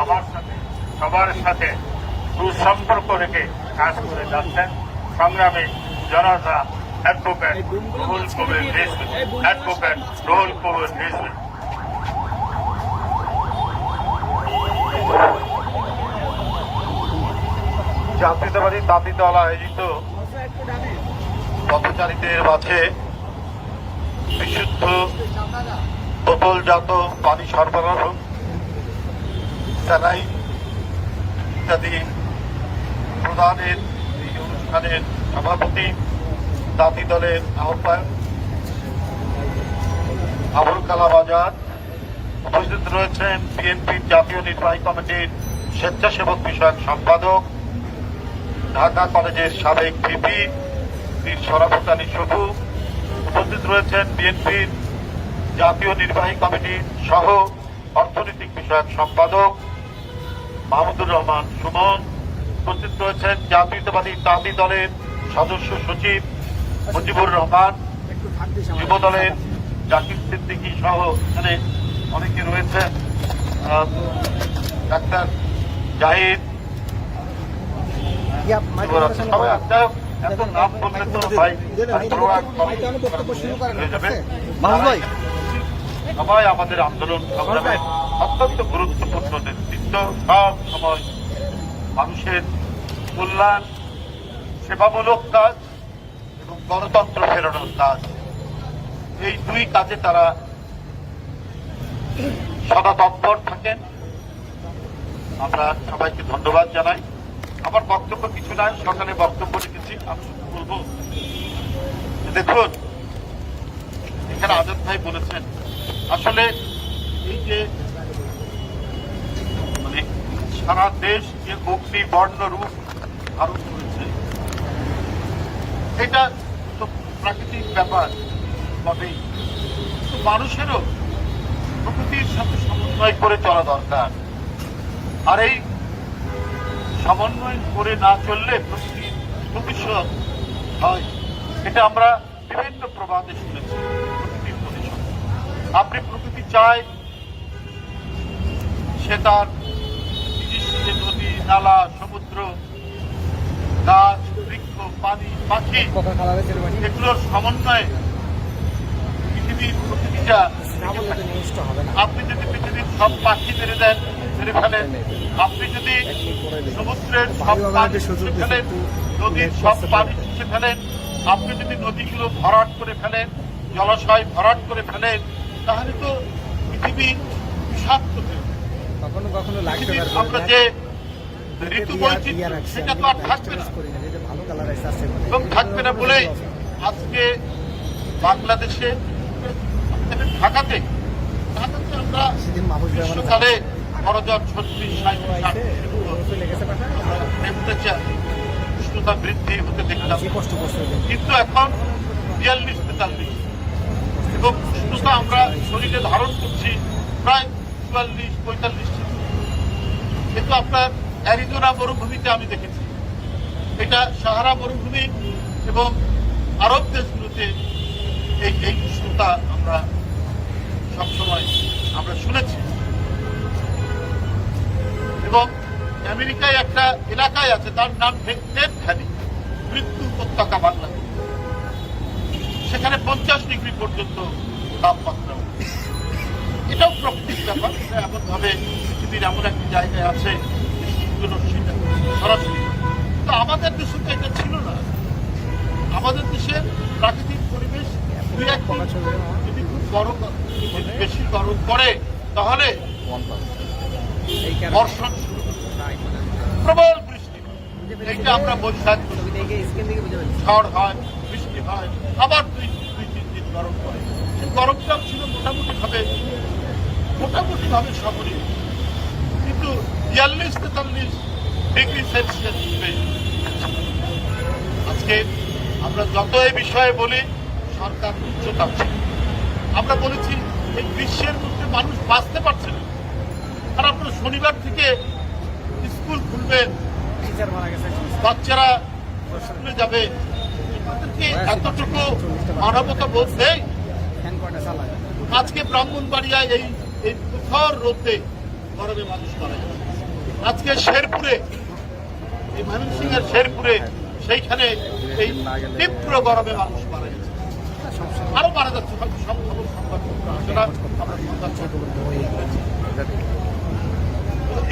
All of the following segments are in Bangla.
আমার সাথে সবার সাথে সুসম্পর্ক রেখে কাজ করে যাচ্ছেন সংগ্রামী জনতা অ্যাডভোকেট রুহুল কবির রিজভী। অ্যাডভোকেট রুহুল কবির রিজভী। জাতীয়তাবাদী তাঁতি দল আয়োজিত পথচারীদের মাঝে বিশুদ্ধ বোতলজাত পানি সরবরাহ, স্যালাইন ইত্যাদি প্রদানের এই অনুষ্ঠানের সভাপতি তাঁতি দলের আহ্বায়ক আবুল কালাম আজাদ। উপস্থিত রয়েছেন বিএনপির জাতীয় নির্বাহী কমিটির স্বেচ্ছাসেবক বিষয়ক সম্পাদক, ঢাকা কলেজের সাবেক ভিপি বীর শরাফত আলী শুভু। উপস্থিত রয়েছেন বিএনপির জাতীয় নির্বাহী কমিটির সহ অর্থনৈতিক বিষয়ক সম্পাদক মাহমুদুর রহমান সুমন। উপস্থিত রয়েছেন জাতীয়তাবাদী তাঁতি দলের সদস্য সচিব মুজিবুর রহমান, যুব দলের জাকির সিদ্দিকী সহ এখানে অনেকে রয়েছেন, ডাক্তার জাহিদ, সবাই এত নাম বললে তো ভাই সবাই আমাদের আন্দোলন সংগ্রামে অত্যন্ত গুরুত্বপূর্ণ নেতৃত্ব। সব সময় মানুষের কল্যাণ, সেবামূলক কাজ এবং গণতন্ত্র ফেরানোর কাজ, এই দুই কাজে তারা সদা তৎপর থাকেন। আমরা সবাইকে ধন্যবাদ জানাই। আমার বক্তব্য কিছু নাই, সকালে বক্তব্য রেখেছি। আমি শুধু বলবো, দেখুন এখানে আজাদ ভাই বলেছেন আসলে এই যে মানে সারা দেশ যে অগ্নি বর্ণ রূপ ধারণ করেছে, এটা তো প্রাকৃতিক ব্যাপার বটেই, মানুষেরও প্রকৃতির সাথে সমন্বয় করে চলা দরকার। আর এই সমন্বয় করে না চললে প্রকৃতির ভবিষ্যৎ হয়, এটা আমরা বিভিন্ন প্রবাদে শুনেছি। প্রকৃতির ভবিষ্যৎ, আপনি প্রকৃতি চায় সে তার নিজস্ব যে নদী, নালা, সমুদ্র, গাছ, বৃক্ষ, পানি, পাখি, এগুলোর সমন্বয়ে পৃথিবীর প্রকৃতিটা। আপনি যদি পৃথিবীর সব পাখি মেরে দেন, মেরে ফেলেন, আপনি যদি সমুদ্রের সব পানি শুষে ফেলেন, নদীর সব পানি শুষে ফেলেন, আপনি যদি নদীগুলো ভরাট করে ফেলেন, জলাশয় ভরাট করে ফেলেন, তাহলে তো পৃথিবী বিষাক্ত হয়ে যাবে। আমরা যে ঋতু বৈচিত্র্য, সেটা তো আর থাকবে না, এবং থাকবে না বলে আজকে বাংলাদেশে ঢাকাতে আমরা গ্রীষ্মকালে করজন 36-40 টেম্পারেচার উষ্ণতা বৃদ্ধি হতে দেখলাম, কিন্তু এখন 42-43 এবং উষ্ণতা আমরা শরীরে ধারণ করছি প্রায় 44-45। কিন্তু আপনার অ্যারিজোনা মরুভূমিতে আমি দেখেছি, এটা সাহারা মরুভূমি এবং আরব দেশগুলোতে এই উষ্ণতা আমরা সবসময় আমরা শুনেছি। এবং আমেরিকায় একটা এলাকায় আছে, তার নাম ডেথ ভ্যালি, মৃত্যু উপত্যকা বাংলাদেশ। সেখানে 50 ডিগ্রি পর্যন্ত তাপমাত্রা। এটাও প্রকৃতির ব্যাপার, এমন ভাবে পৃথিবীর এমন একটি জায়গায় আছে সেটা সরাসরি। তো আমাদের দেশে তো এটা ছিল না। আমাদের দেশের প্রাকৃতিক পরিবেশ যদি খুব গরম, বেশি গরম পড়ে, তাহলে বর্ষণ শুরু, প্রবল বৃষ্টি, এইটা আমরা বৈশাখ, ঝড় হয়, বৃষ্টি হয়, আবার 2-3 দিন গরম পড়ে। সেই গরমটাও ছিল মোটামুটি ভাবে সবরই, কিন্তু 42-43 ডিগ্রি সেলসিয়াস। আজকে আমরা যত এই বিষয়ে বলি, সরকার উচ্চতা, আমরা বলেছি এই গ্রীষ্মের মধ্যে মানুষ বাঁচতে পারছে না। আর আপনার শনিবার থেকে স্কুল খুলবেন, বাচ্চারা স্কুলে যাবে, এতটুকু মানবতা বোধ নেই। আজকে ব্রাহ্মণবাড়িয়ায় এই প্রখর রোদে গরমে মানুষ মারা যাচ্ছে। আজকে শেরপুরে, এই ময়মনসিংহের শেরপুরে, সেইখানে এই তীব্র গরমে মানুষ মারা গেছে, আরো মারা যাচ্ছে। সব খবর সংবাদপত্র আসে না, আমরা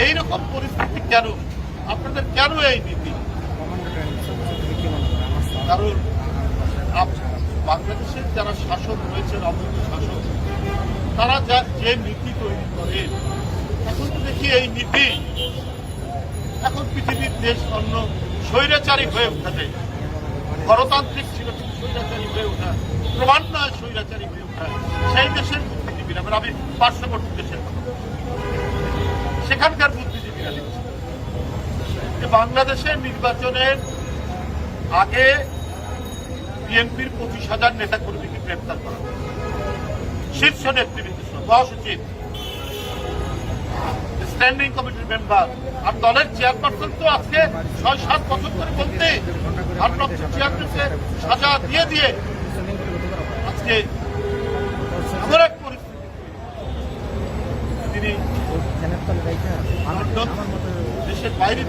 এইরকম পরিস্থিতি কেন? আপনাদের কেন এই নীতি? কারণ বাংলাদেশের যারা শাসক রয়েছেন, অবৈধ শাসক, তারা যে নীতি তৈরি করে, এখন তো দেখি এই নীতি এখন পৃথিবীর দেশ অন্য স্বৈরাচারী হয়ে উঠেছে। গণতান্ত্রিক ছিল কিন্তু স্বৈরাচারী হয়ে ওঠা, ক্রমান্বয়ে স্বৈরাচারী হয়ে ওঠা সেই দেশের বুদ্ধিজীবীরা, আমি পার্শ্ববর্তী দেশের কথা, সেখানকার বুদ্ধিজীবীরা লিখছে যে বাংলাদেশের নির্বাচনের আগে বিএনপির 25,000 নেতাকর্মীকে গ্রেপ্তার করা, শীর্ষ নেতৃবৃন্দ, মহাসচিব, স্ট্যান্ডিং কমিটির মেম্বার আর দলের চেয়ারপারসন তো আজকে 6-7 বছর ধরে বলতে ভারপ্রাপ্ত চেয়ারম্যানকে সাজা দিয়ে দিয়ে আজকে এমন এক পরিস্থিতি তিনি দেশের বাইরে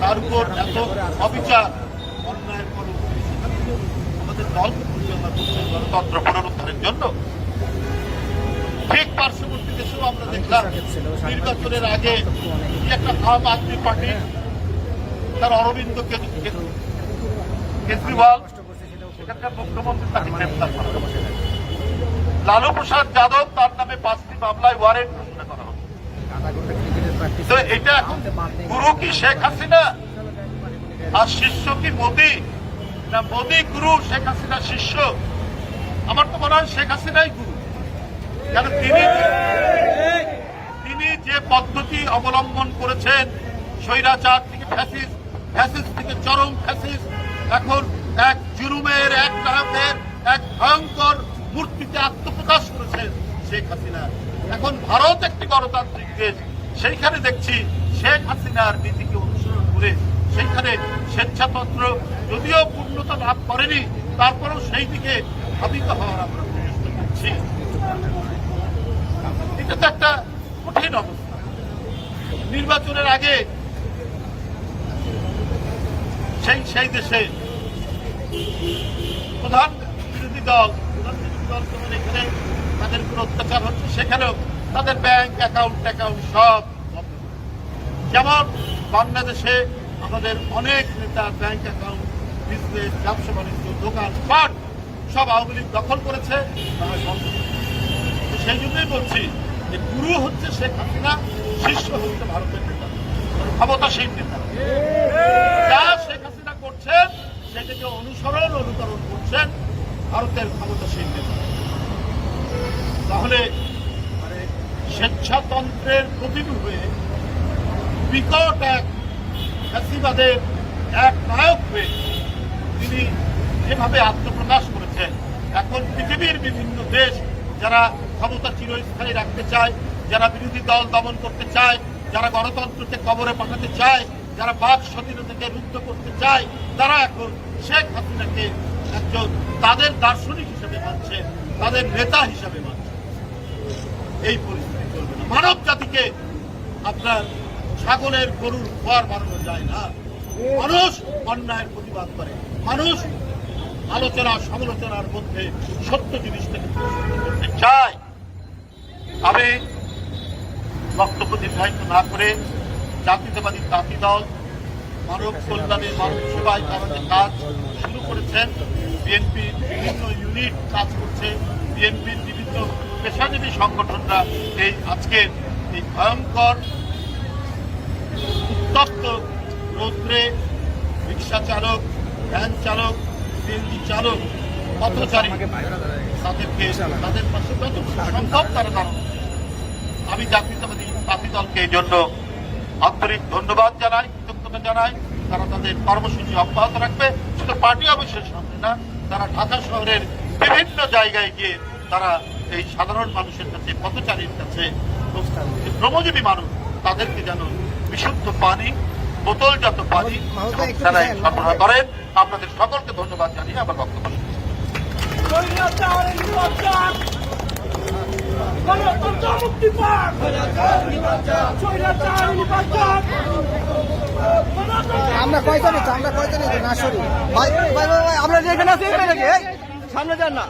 তার উপর এত অবিচার অন্যায়ের পর আমাদের দলকে পরিচালনা করছে গণতন্ত্র পুনরুদ্ধারের জন্য। ঠিক পার্শ্ববর্তী দেশেও আমরা দেখলাম নির্বাচনের আগে একটা আম আদমি পার্টি তার অরবিন্দ কেজরিওয়াল, সেখানকার মুখ্যমন্ত্রী, তাকে গ্রেপ্তার করা। লালু প্রসাদ যাদব, তার নামে 5টি মামলায় ওয়ারেন্ট ঘোষণা করা হবে। তো এটা এখন গুরু কি শেখ হাসিনা আর শিষ্য কি মোদী, না মোদী গুরু শেখ হাসিনা শিষ্য? আমার তো মনে হয় শেখ হাসিনাই গুরু, কারণ তিনি যে পদ্ধতি অবলম্বন করেছেন, স্বৈরাচার থেকে ফ্যাসিস্ট, ফ্যাসিস্ট থেকে চরম ফ্যাসিস্ট, এখন এক জুলুমের, এক নায়কের, এক ভয়ঙ্কর মূর্তিতে আত্মপ্রকাশ করেছেন শেখ হাসিনা। এখন ভারত একটি গণতান্ত্রিক দেশ, সেইখানে দেখছি শেখ হাসিনার নীতিকে অনুসরণ করে সেইখানে স্বেচ্ছাতন্ত্র যদিও পূর্ণতা লাভ করেনি, তারপরেও সেই দিকে ধাবিত হওয়ার আমরা প্রচেষ্টা করছি। এটা তো একটা কঠিন অবস্থা। নির্বাচনের আগে সেই দেশে প্রধান বিরোধী দল যেমন এখানে তাদের উপর অত্যাচার হচ্ছে, সেখানেও তাদের ব্যাংক অ্যাকাউন্ট সব, যেমন বাংলাদেশে আমাদের অনেক নেতা ব্যাংক অ্যাকাউন্ট, বিজনেস, ব্যবসা বাণিজ্য, দোকান পাট সব আওয়ামী লীগ দখল করেছে। সেই জন্যই বলছি যে গুরু হচ্ছে শেখ হাসিনা, শিষ্য হচ্ছে ভারতের নেতা, ক্ষমতাসীন নেতা। যা শেখ হাসিনা করছেন সেটাকে অনুকরণ করছেন ভারতের ক্ষমতাসীন নেতা। তাহলে স্বেচ্ছাতন্ত্রের প্রতিনিধি হয়ে বিকট এক ফ্যাসিবাদের এক নায়ক হয়ে তিনি যেভাবে আত্মপ্রকাশ করেছেন, এখন পৃথিবীর বিভিন্ন দেশ যারা ক্ষমতা চিরস্থায়ী রাখতে চায়, যারা বিরোধী দল দমন করতে চায়, যারা গণতন্ত্রকে কবরে পাঠাতে চায়, যারা বাক স্বাধীনতাকে রুদ্ধ করতে চায়, তারা এখন শেখ হাসিনাকে একজন তাদের দার্শনিক হিসেবে মানছে, তাদের নেতা হিসেবে মানছে। এই পরিস্থিতি চলবে না। মানব জাতিকে আপনার ছাগলের গরুর খোয়ার বানানো যায় না। মানুষ অন্যায়ের প্রতিবাদ করে, মানুষ আলোচনা সমালোচনার মধ্যে সত্য জিনিসটাকে করতে চায়। আমি বক্তব্য দীর্ঘায়িত না করে জাতীয়তাবাদী তাঁতি দল মানব কল্যাণে, মানব সেবায় তারা যে কাজ শুরু করেছেন, বিএনপির বিভিন্ন ইউনিট কাজ করছে, বিএনপির বিভিন্ন পেশাজীবী সংগঠনরা এই আজকের এই ভয়ঙ্কর উত্তপ্ত রৌদ্রে রিক্সা চালক, ভ্যান চালক, সিএনজি চালক, পথচারী, তাদেরকে তাদের পাশে যত সম্ভব তারা দাঁড়ানো। আমি জাতীয়তাবাদী তাঁতি দলকে এই জন্য আন্তরিক ধন্যবাদ জানাই, কৃতজ্ঞতা জানাই। তারা তাদের কর্মসূচি অব্যাহত রাখবে, শুধু পার্টি অফিসের সামনে না, তারা ঢাকা শহরের বিভিন্ন জায়গায় গিয়ে তারা এই সাধারণ মানুষের কাছে, পথচারীর কাছে, শ্রমজীবী মানুষ, তাদেরকে যেন বিশুদ্ধ পানি, বোতলজাত পানি সরবরাহ করেন। আপনাদের সকলকে ধন্যবাদ জানিয়ে আমার বক্তব্য। গণতন্ত্র মুক্তি পাক, স্বৈরাচার নির্বাচন। আমরা কয়জন না সরি ভাই ভাই ভাই ভাই, আমরা যে এখানে আছি এই নাকি এই সামনে যান না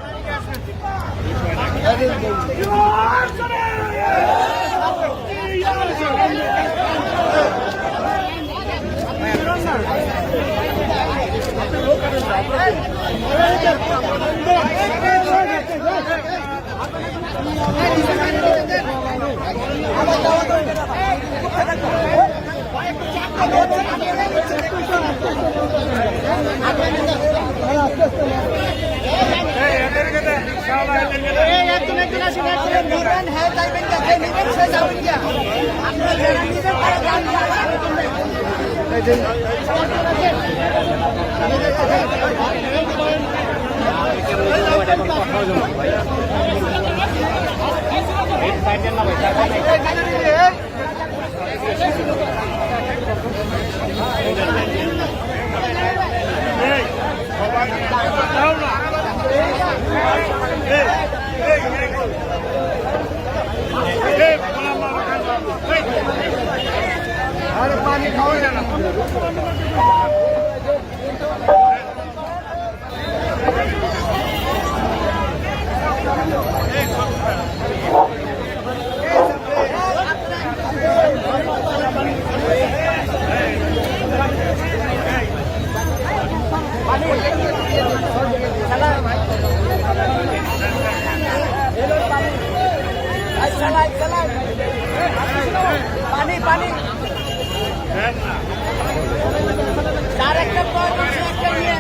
আরে পানি খাওয়া যায় না। পানি পানি চার একটা পর একটা নিয়ে